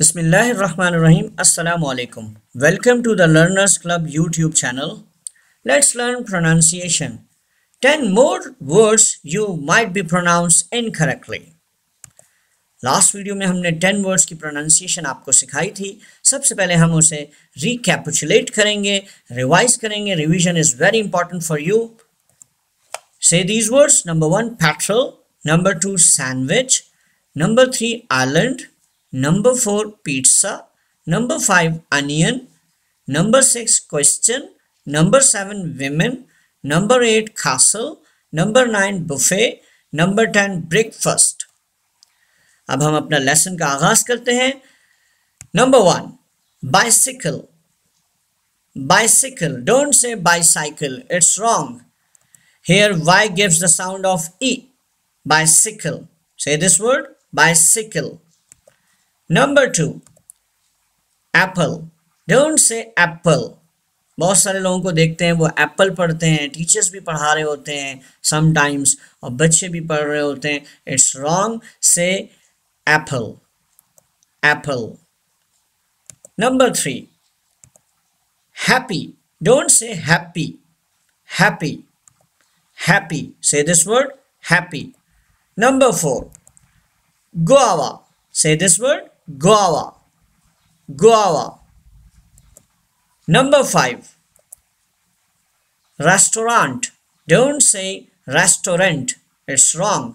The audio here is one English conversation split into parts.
Bismillahirrahmanirrahim. Assalamu alaikum. Welcome to the Learners Club YouTube channel. Let's learn pronunciation. 10 more words you might be pronounced incorrectly. Last video में हमने 10 words की pronunciation आपको सिखाई थी. सबसे पहले हम उसे रिकैपिचुलेट करेंगे, रिवाइज करेंगे. Revision is very important for you. Say these words. Number 1, petrol. Number 2, sandwich. Number 3, island. Number 4, pizza. Number 5, onion. Number 6, question. Number 7, women. Number 8, castle. Number 9, buffet. Number 10, breakfast. अब हम अपना lesson का आगाज करते हैं. Number 1, bicycle. Bicycle. Don't say bicycle. It's wrong. Here Y gives the sound of E. Bicycle. Say this word. Bicycle. Number 2, apple. Don't say apple. बहुत सारे लोगों को देखते हैं वो एप्पल पढ़ते हैं. टीचर्स भी पढ़ा रहे होते हैं समटाइम्स और बच्चे भी पढ़ रहे होते हैं. It's wrong. से apple. Apple. Number 3, happy. Don't say happy. Happy. Happy. Say this word. Happy. Number 4, guava. Say this word. Guava. Guava. Number 5, restaurant. Don't say restaurant. It's wrong.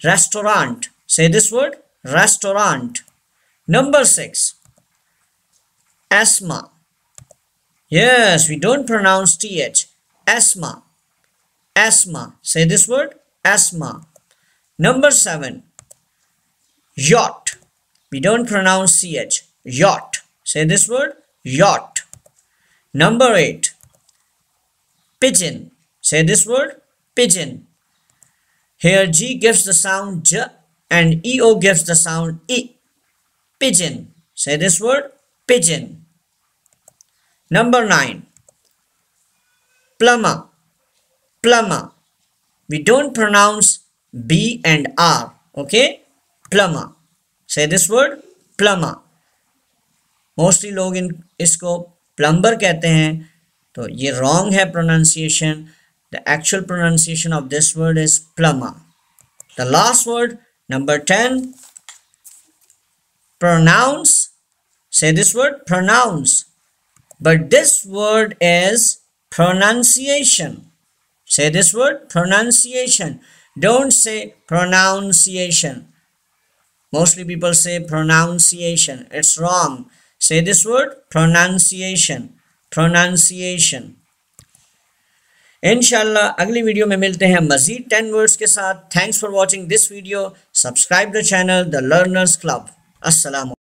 Restaurant. Say this word. Restaurant. Number 6, asthma. Yes, we don't pronounce th. Asthma. Asthma. Say this word. Asthma. Number 7, yacht. We don't pronounce ch. Yacht. Say this word. Yacht. Number 8, pigeon. Say this word. Pigeon. Here G gives the sound J and EO gives the sound E. Pigeon. Say this word. Pigeon. Number 9, plumber. Plumber. We don't pronounce B and R. Okay? Plumber. Say this word. Plumber. Mostly लोग इसको plumber कहते हैं, तो ये wrong है pronunciation. The actual pronunciation of this word is plumber. The last word, number 10, pronounce. Say this word. Pronounce. But this word is pronunciation. Say this word. Pronunciation. Don't say pronunciation. Mostly people say pronunciation. It's wrong. Say this word. Pronunciation. Pronunciation. इंशाल्लाह अगली video में मिलते हैं मजीद 10 words के साथ. Thanks for watching this video. Subscribe the channel the learners club. अस्सलाम.